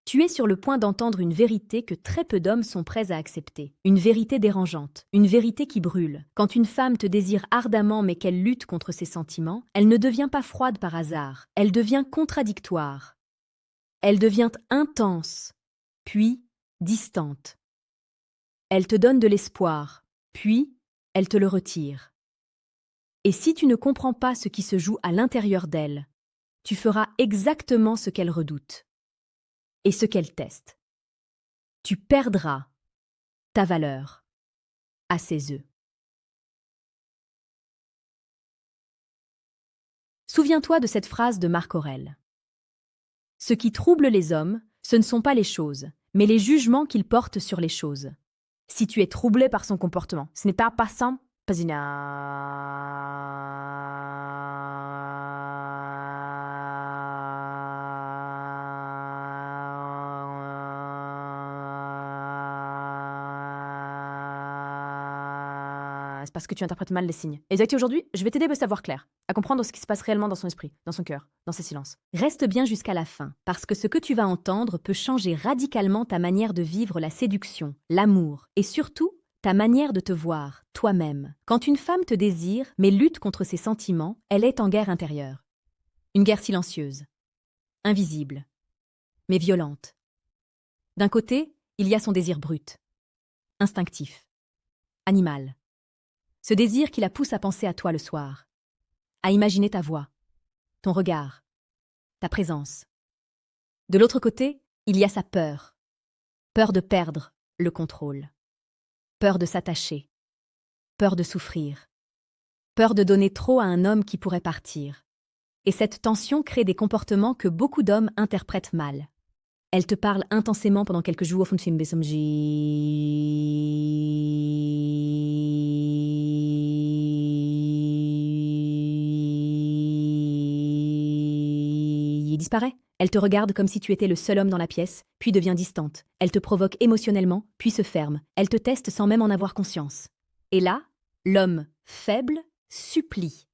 Tu es sur le point d'entendre une vérité que très peu d'hommes sont prêts à accepter. Une vérité dérangeante, une vérité qui brûle. Quand une femme te désire ardemment mais qu'elle lutte contre ses sentiments, elle ne devient pas froide par hasard, elle devient contradictoire. Elle devient intense, puis distante. Elle te donne de l'espoir, puis elle te le retire. Et si tu ne comprends pas ce qui se joue à l'intérieur d'elle, tu feras exactement ce qu'elle redoute et ce qu'elle teste. Tu perdras ta valeur à ses yeux. Souviens-toi de cette phrase de Marc Aurèle. Ce qui trouble les hommes, ce ne sont pas les choses, mais les jugements qu'ils portent sur les choses. Si tu es troublé par son comportement, ce n'est pas passant, pas une... C'est parce que tu interprètes mal les signes. Et Zaki, aujourd'hui, je vais t'aider à savoir clair, à comprendre ce qui se passe réellement dans son esprit, dans son cœur, dans ses silences. Reste bien jusqu'à la fin, parce que ce que tu vas entendre peut changer radicalement ta manière de vivre la séduction, l'amour, et surtout, ta manière de te voir, toi-même. Quand une femme te désire, mais lutte contre ses sentiments, elle est en guerre intérieure. Une guerre silencieuse, invisible, mais violente. D'un côté, il y a son désir brut, instinctif, animal. Ce désir qui la pousse à penser à toi le soir, à imaginer ta voix, ton regard, ta présence. De l'autre côté, il y a sa peur. Peur de perdre le contrôle. Peur de s'attacher. Peur de souffrir. Peur de donner trop à un homme qui pourrait partir. Et cette tension crée des comportements que beaucoup d'hommes interprètent mal. Elle te parle intensément pendant quelques jours. Il disparaît. Elle te regarde comme si tu étais le seul homme dans la pièce, puis devient distante. Elle te provoque émotionnellement, puis se ferme. Elle te teste sans même en avoir conscience. Et là, l'homme faible supplie.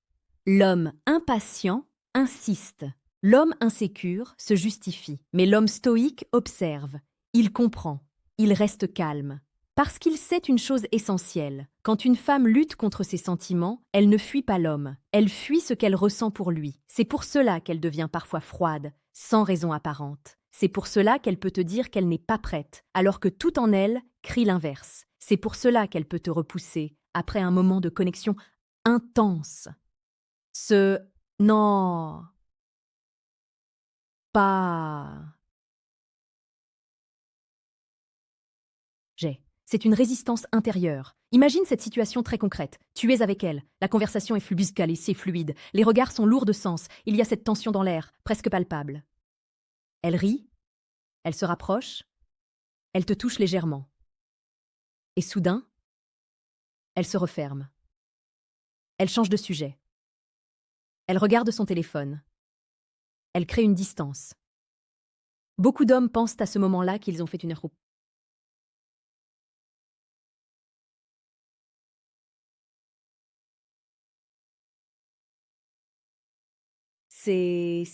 L'homme impatient insiste. L'homme insécure se justifie, mais l'homme stoïque observe. Il comprend. Il reste calme. Parce qu'il sait une chose essentielle. Quand une femme lutte contre ses sentiments, elle ne fuit pas l'homme. Elle fuit ce qu'elle ressent pour lui. C'est pour cela qu'elle devient parfois froide, sans raison apparente. C'est pour cela qu'elle peut te dire qu'elle n'est pas prête, alors que tout en elle crie l'inverse. C'est pour cela qu'elle peut te repousser, après un moment de connexion intense. Non, pas... C'est une résistance intérieure. Imagine cette situation très concrète. Tu es avec elle. La conversation est fluviale et c'est fluide. Les regards sont lourds de sens. Il y a cette tension dans l'air, presque palpable. Elle rit. Elle se rapproche. Elle te touche légèrement. Et soudain, elle se referme. Elle change de sujet. Elle regarde son téléphone. Elle crée une distance. Beaucoup d'hommes pensent à ce moment-là qu'ils ont fait une erreur. C'est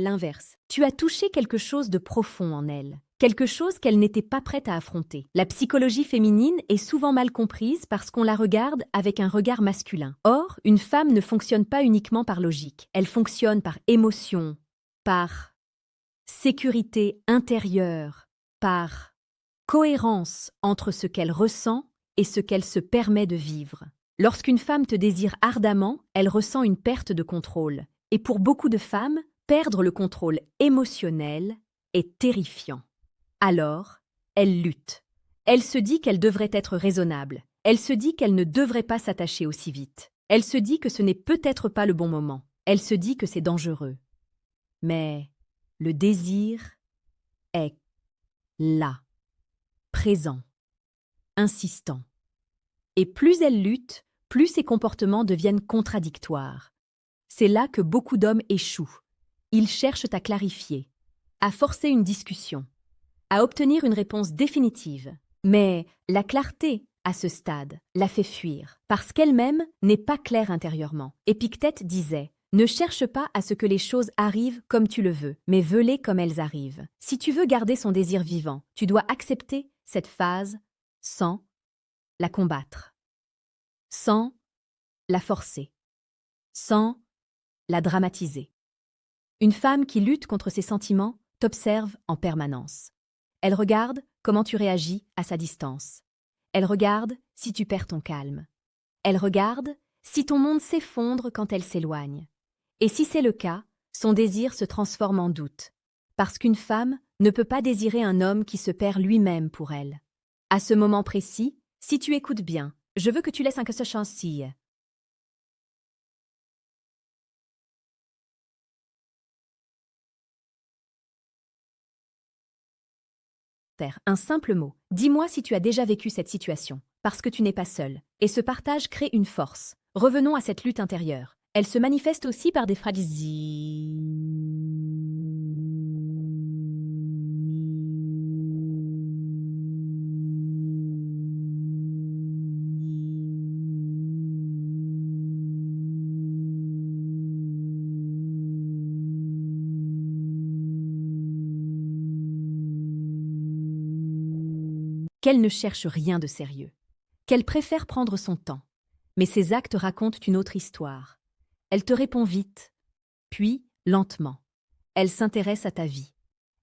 l'inverse. Tu as touché quelque chose de profond en elle, quelque chose qu'elle n'était pas prête à affronter. La psychologie féminine est souvent mal comprise parce qu'on la regarde avec un regard masculin. Or, une femme ne fonctionne pas uniquement par logique. Elle fonctionne par émotion, par sécurité intérieure, par cohérence entre ce qu'elle ressent et ce qu'elle se permet de vivre. Lorsqu'une femme te désire ardemment, elle ressent une perte de contrôle. Et pour beaucoup de femmes, perdre le contrôle émotionnel est terrifiant. Alors, elle lutte. Elle se dit qu'elle devrait être raisonnable. Elle se dit qu'elle ne devrait pas s'attacher aussi vite. Elle se dit que ce n'est peut-être pas le bon moment. Elle se dit que c'est dangereux. Mais le désir est là, présent, insistant. Et plus elle lutte, plus ses comportements deviennent contradictoires. C'est là que beaucoup d'hommes échouent. Ils cherchent à clarifier, à forcer une discussion, à obtenir une réponse définitive. Mais la clarté à ce stade, la fait fuir, parce qu'elle-même n'est pas claire intérieurement. Épictète disait « Ne cherche pas à ce que les choses arrivent comme tu le veux, mais veux-les comme elles arrivent. » Si tu veux garder son désir vivant, tu dois accepter cette phase sans la combattre, sans la forcer, sans la dramatiser. Une femme qui lutte contre ses sentiments t'observe en permanence. Elle regarde comment tu réagis à sa distance. Elle regarde si tu perds ton calme. Elle regarde si ton monde s'effondre quand elle s'éloigne. Et si c'est le cas, son désir se transforme en doute. Parce qu'une femme ne peut pas désirer un homme qui se perd lui-même pour elle. À ce moment précis, si tu écoutes bien, je veux que tu laisses un que ce chancy. Un simple mot. Dis-moi si tu as déjà vécu cette situation, parce que tu n'es pas seul. Et ce partage crée une force. Revenons à cette lutte intérieure. Elle se manifeste aussi par des phrases. Qu'elle ne cherche rien de sérieux, qu'elle préfère prendre son temps. Mais ses actes racontent une autre histoire. Elle te répond vite, puis lentement. Elle s'intéresse à ta vie.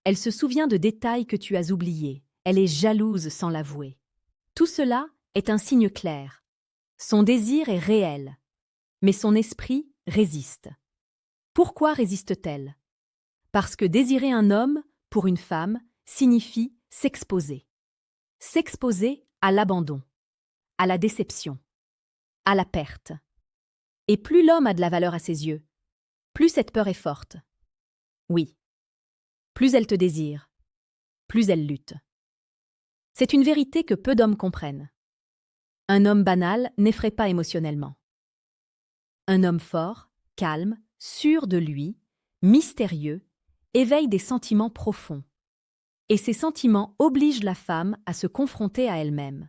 Elle se souvient de détails que tu as oubliés. Elle est jalouse sans l'avouer. Tout cela est un signe clair. Son désir est réel, mais son esprit résiste. Pourquoi résiste-t-elle? Parce que désirer un homme pour une femme signifie s'exposer. S'exposer à l'abandon, à la déception, à la perte. Et plus l'homme a de la valeur à ses yeux, plus cette peur est forte. Oui, plus elle te désire, plus elle lutte. C'est une vérité que peu d'hommes comprennent. Un homme banal n'effraie pas émotionnellement. Un homme fort, calme, sûr de lui, mystérieux, éveille des sentiments profonds. Et ces sentiments obligent la femme à se confronter à elle-même.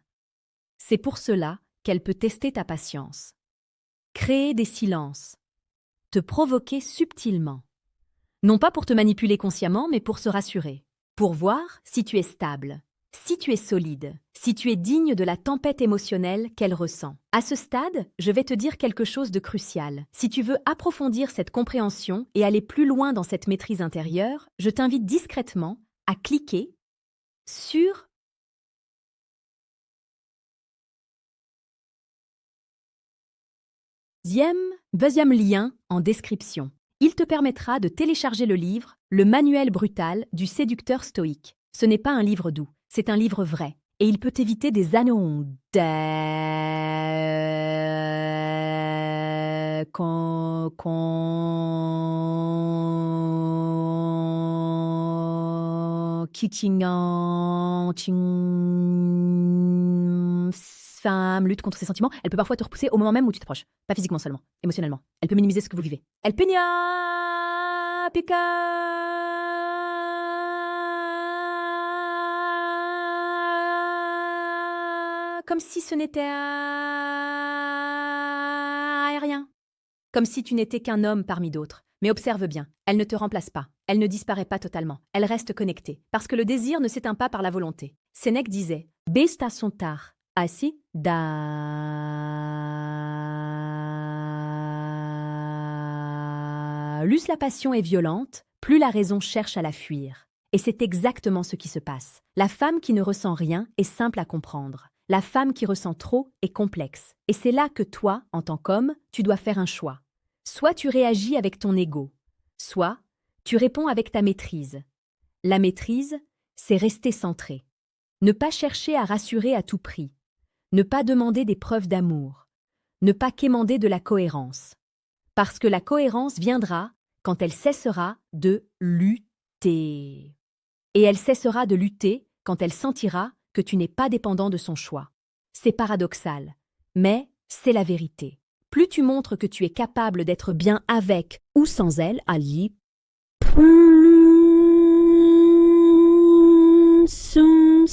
C'est pour cela qu'elle peut tester ta patience, créer des silences, te provoquer subtilement. Non pas pour te manipuler consciemment, mais pour se rassurer, pour voir si tu es stable, si tu es solide, si tu es digne de la tempête émotionnelle qu'elle ressent. À ce stade, je vais te dire quelque chose de crucial. Si tu veux approfondir cette compréhension et aller plus loin dans cette maîtrise intérieure, je t'invite discrètement à cliquer sur deuxième lien en description. Il te permettra de télécharger le livre « Le manuel brutal du séducteur stoïque ». Ce n'est pas un livre doux, c'est un livre vrai. Et il peut éviter des annonces femme lutte contre ses sentiments, elle peut parfois te repousser au moment même où tu t'approches. Pas physiquement seulement, émotionnellement. Elle peut minimiser ce que vous vivez. Elle peigna pica comme si ce n'était rien. Comme si tu n'étais qu'un homme parmi d'autres. Mais observe bien, elle ne te remplace pas, elle ne disparaît pas totalement, elle reste connectée, parce que le désir ne s'éteint pas par la volonté. Sénèque disait « Besta son tar, assi da... » Plus la passion est violente, plus la raison cherche à la fuir. Et c'est exactement ce qui se passe. La femme qui ne ressent rien est simple à comprendre. La femme qui ressent trop est complexe. Et c'est là que toi, en tant qu'homme, tu dois faire un choix. Soit tu réagis avec ton ego, soit tu réponds avec ta maîtrise. La maîtrise, c'est rester centré. Ne pas chercher à rassurer à tout prix. Ne pas demander des preuves d'amour. Ne pas quémander de la cohérence. Parce que la cohérence viendra quand elle cessera de lutter. Et elle cessera de lutter quand elle sentira que tu n'es pas dépendant de son choix. C'est paradoxal, mais c'est la vérité. Plus tu montres que tu es capable d'être bien avec ou sans elle, Ali, plus son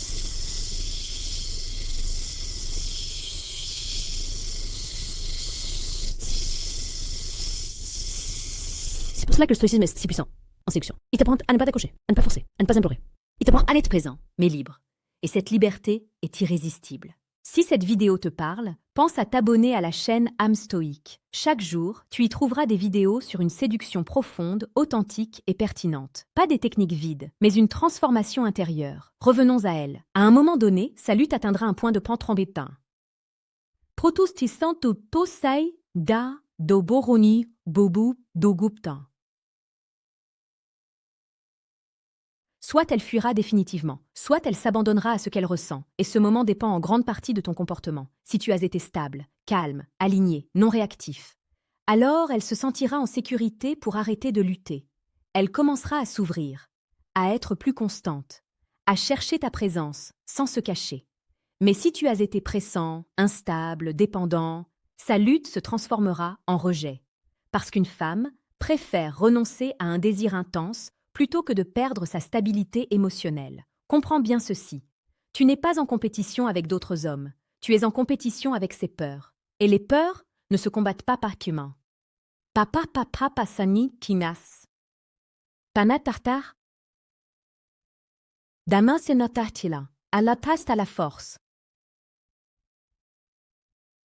pour cela que le stoïcisme est si puissant en séduction. Il t'apprend à ne pas t'accrocher, à ne pas forcer, à ne pas implorer. Il t'apprend à l'être présent, mais libre. Et cette liberté est irrésistible. Si cette vidéo te parle, pense à t'abonner à la chaîne âme stoïque. Chaque jour, tu y trouveras des vidéos sur une séduction profonde, authentique et pertinente. Pas des techniques vides, mais une transformation intérieure. Revenons à elle. À un moment donné, sa lutte atteindra un point de trembétain. Protus tisantu tosai da do boroni bobu do gupta. Soit elle fuira définitivement, soit elle s'abandonnera à ce qu'elle ressent, et ce moment dépend en grande partie de ton comportement. Si tu as été stable, calme, aligné, non réactif, alors elle se sentira en sécurité pour arrêter de lutter. Elle commencera à s'ouvrir, à être plus constante, à chercher ta présence, sans se cacher. Mais si tu as été pressant, instable, dépendant, sa lutte se transformera en rejet. Parce qu'une femme préfère renoncer à un désir intense plutôt que de perdre sa stabilité émotionnelle. Comprends bien ceci. Tu n'es pas en compétition avec d'autres hommes. Tu es en compétition avec ses peurs. Et les peurs ne se combattent pas par humain. Papa papa pasani kinas. Pana tartar. Dama senotartila. À la taste à la force.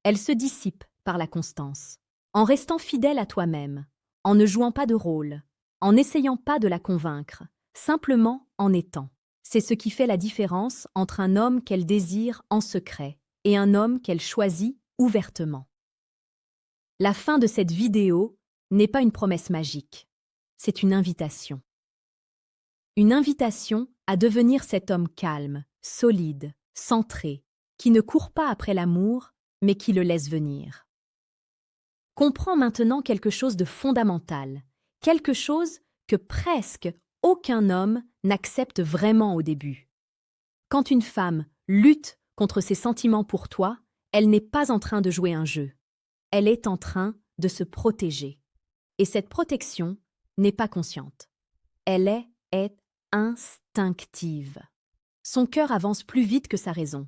Elle se dissipe par la constance. En restant fidèle à toi-même. En ne jouant pas de rôle. En n'essayant pas de la convaincre, simplement en étant. C'est ce qui fait la différence entre un homme qu'elle désire en secret et un homme qu'elle choisit ouvertement. La fin de cette vidéo n'est pas une promesse magique, c'est une invitation. Une invitation à devenir cet homme calme, solide, centré, qui ne court pas après l'amour, mais qui le laisse venir. Comprends maintenant quelque chose de fondamental. Quelque chose que presque aucun homme n'accepte vraiment au début. Quand une femme lutte contre ses sentiments pour toi, elle n'est pas en train de jouer un jeu. Elle est en train de se protéger. Et cette protection n'est pas consciente. Elle est instinctive. Son cœur avance plus vite que sa raison.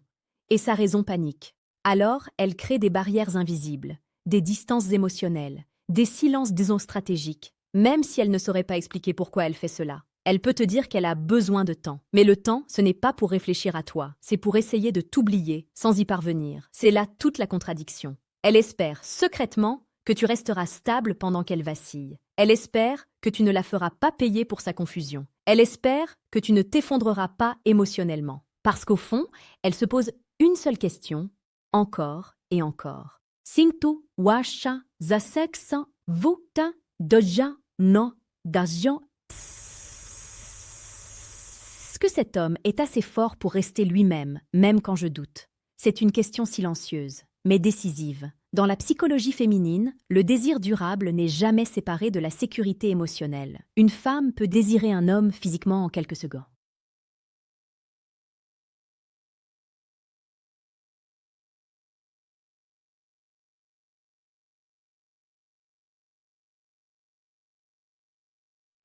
Et sa raison panique. Alors, elle crée des barrières invisibles, des distances émotionnelles, des silences stratégiques. Même si elle ne saurait pas expliquer pourquoi elle fait cela. Elle peut te dire qu'elle a besoin de temps. Mais le temps, ce n'est pas pour réfléchir à toi, c'est pour essayer de t'oublier sans y parvenir. C'est là toute la contradiction. Elle espère secrètement que tu resteras stable pendant qu'elle vacille. Elle espère que tu ne la feras pas payer pour sa confusion. Elle espère que tu ne t'effondreras pas émotionnellement. Parce qu'au fond, elle se pose une seule question, encore et encore. Sintu washa zaseksa vuta doja non d'argent. Est-ce que cet homme est assez fort pour rester lui-même, même quand je doute? C'est une question silencieuse, mais décisive. Dans la psychologie féminine, le désir durable n'est jamais séparé de la sécurité émotionnelle. Une femme peut désirer un homme physiquement en quelques secondes.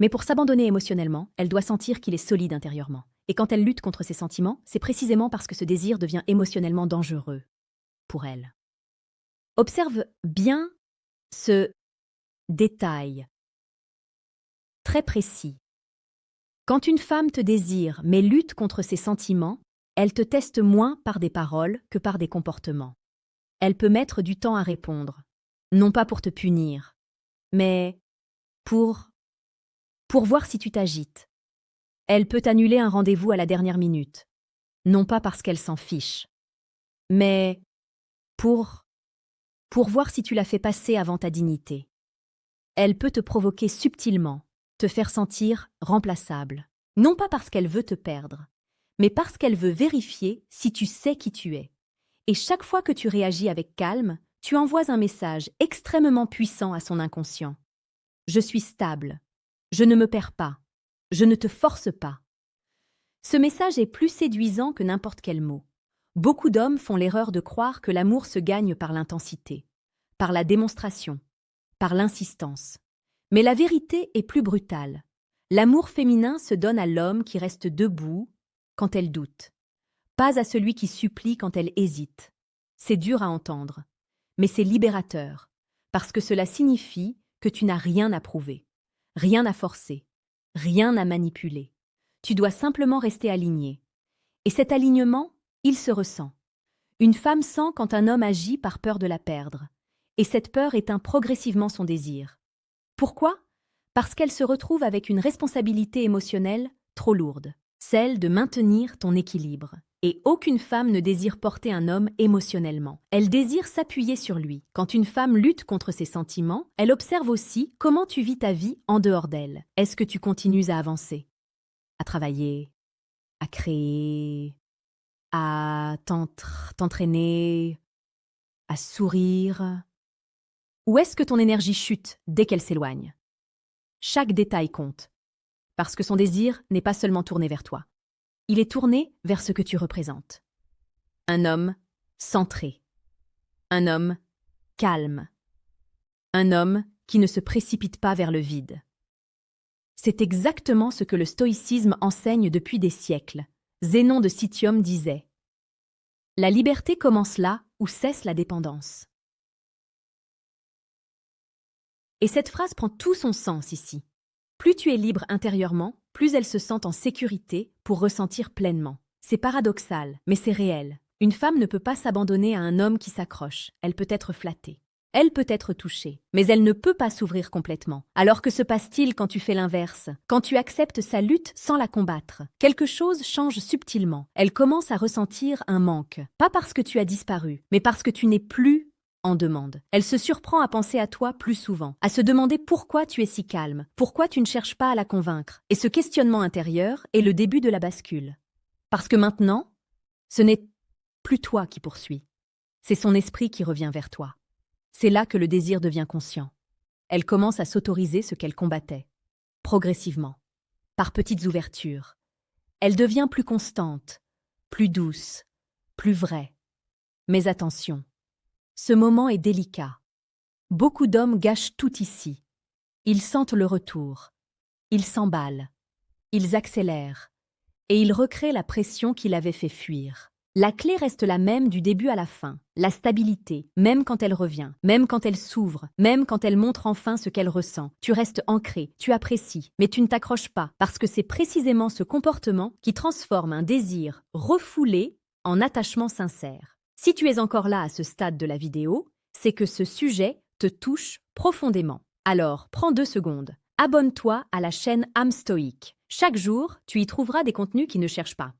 Mais pour s'abandonner émotionnellement, elle doit sentir qu'il est solide intérieurement. Et quand elle lutte contre ses sentiments, c'est précisément parce que ce désir devient émotionnellement dangereux pour elle. Observe bien ce détail très précis. Quand une femme te désire mais lutte contre ses sentiments, elle te teste moins par des paroles que par des comportements. Elle peut mettre du temps à répondre, non pas pour te punir, mais pour voir si tu t'agites. Elle peut annuler un rendez-vous à la dernière minute, non pas parce qu'elle s'en fiche, mais pour voir si tu la fais passer avant ta dignité. Elle peut te provoquer subtilement, te faire sentir remplaçable, non pas parce qu'elle veut te perdre, mais parce qu'elle veut vérifier si tu sais qui tu es. Et chaque fois que tu réagis avec calme, tu envoies un message extrêmement puissant à son inconscient. Je suis stable. Je ne me perds pas. Je ne te force pas. Ce message est plus séduisant que n'importe quel mot. Beaucoup d'hommes font l'erreur de croire que l'amour se gagne par l'intensité, par la démonstration, par l'insistance. Mais la vérité est plus brutale. L'amour féminin se donne à l'homme qui reste debout quand elle doute, pas à celui qui supplie quand elle hésite. C'est dur à entendre, mais c'est libérateur, parce que cela signifie que tu n'as rien à prouver. Rien à forcer, rien à manipuler. Tu dois simplement rester aligné. Et cet alignement, il se ressent. Une femme sent quand un homme agit par peur de la perdre. Et cette peur éteint progressivement son désir. Pourquoi? Parce qu'elle se retrouve avec une responsabilité émotionnelle trop lourde, celle de maintenir ton équilibre. Et aucune femme ne désire porter un homme émotionnellement. Elle désire s'appuyer sur lui. Quand une femme lutte contre ses sentiments, elle observe aussi comment tu vis ta vie en dehors d'elle. Est-ce que tu continues à avancer, à travailler, à créer, à t'entraîner, à sourire? Ou est-ce que ton énergie chute dès qu'elle s'éloigne? Chaque détail compte, parce que son désir n'est pas seulement tourné vers toi. Il est tourné vers ce que tu représentes. Un homme centré. Un homme calme. Un homme qui ne se précipite pas vers le vide. C'est exactement ce que le stoïcisme enseigne depuis des siècles. Zénon de Citium disait « La liberté commence là où cesse la dépendance ». Et cette phrase prend tout son sens ici. Plus tu es libre intérieurement, plus elle se sent en sécurité pour ressentir pleinement. C'est paradoxal, mais c'est réel. Une femme ne peut pas s'abandonner à un homme qui s'accroche. Elle peut être flattée. Elle peut être touchée, mais elle ne peut pas s'ouvrir complètement. Alors que se passe-t-il quand tu fais l'inverse? Quand tu acceptes sa lutte sans la combattre, quelque chose change subtilement. Elle commence à ressentir un manque. Pas parce que tu as disparu, mais parce que tu n'es plus en demande. Elle se surprend à penser à toi plus souvent, à se demander pourquoi tu es si calme, pourquoi tu ne cherches pas à la convaincre. Et ce questionnement intérieur est le début de la bascule. Parce que maintenant, ce n'est plus toi qui poursuis, c'est son esprit qui revient vers toi. C'est là que le désir devient conscient. Elle commence à s'autoriser ce qu'elle combattait, progressivement, par petites ouvertures. Elle devient plus constante, plus douce, plus vraie. Mais attention, ce moment est délicat. Beaucoup d'hommes gâchent tout ici. Ils sentent le retour. Ils s'emballent. Ils accélèrent. Et ils recréent la pression qui l'avait fait fuir. La clé reste la même du début à la fin. La stabilité, même quand elle revient, même quand elle s'ouvre, même quand elle montre enfin ce qu'elle ressent. Tu restes ancré, tu apprécies, mais tu ne t'accroches pas, parce que c'est précisément ce comportement qui transforme un désir refoulé en attachement sincère. Si tu es encore là à ce stade de la vidéo, c'est que ce sujet te touche profondément. Alors, prends 2 secondes. Abonne-toi à la chaîne âme stoïque. Chaque jour, tu y trouveras des contenus qui ne cherchent pas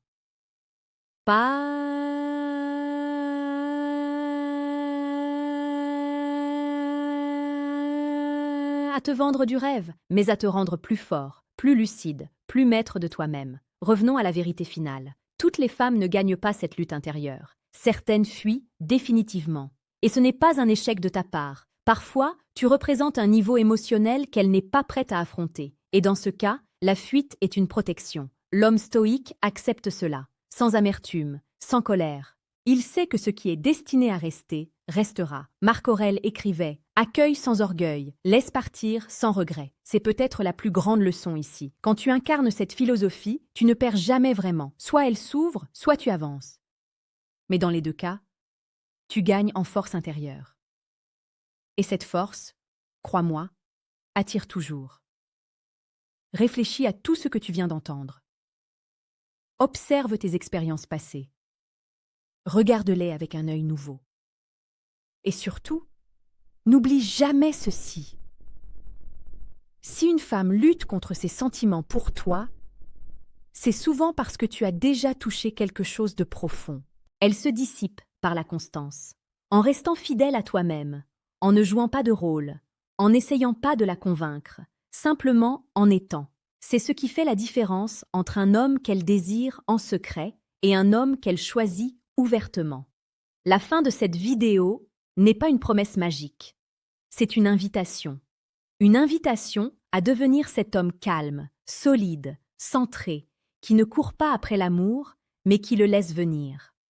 à te vendre du rêve, mais à te rendre plus fort, plus lucide, plus maître de toi-même. Revenons à la vérité finale. Toutes les femmes ne gagnent pas cette lutte intérieure. Certaines fuient définitivement. Et ce n'est pas un échec de ta part. Parfois, tu représentes un niveau émotionnel qu'elle n'est pas prête à affronter. Et dans ce cas, la fuite est une protection. L'homme stoïque accepte cela, sans amertume, sans colère. Il sait que ce qui est destiné à rester, restera. Marc Aurèle écrivait « Accueille sans orgueil, laisse partir sans regret ». C'est peut-être la plus grande leçon ici. Quand tu incarnes cette philosophie, tu ne perds jamais vraiment. Soit elle s'ouvre, soit tu avances. Mais dans les 2 cas, tu gagnes en force intérieure. Et cette force, crois-moi, attire toujours. Réfléchis à tout ce que tu viens d'entendre. Observe tes expériences passées. Regarde-les avec un œil nouveau. Et surtout, n'oublie jamais ceci. Si une femme lutte contre ses sentiments pour toi, c'est souvent parce que tu as déjà touché quelque chose de profond. Elle se dissipe par la constance, en restant fidèle à toi-même, en ne jouant pas de rôle, en n'essayant pas de la convaincre, simplement en étant. C'est ce qui fait la différence entre un homme qu'elle désire en secret et un homme qu'elle choisit ouvertement. La fin de cette vidéo n'est pas une promesse magique. C'est une invitation. Une invitation à devenir cet homme calme, solide, centré, qui ne court pas après l'amour, mais qui le laisse venir.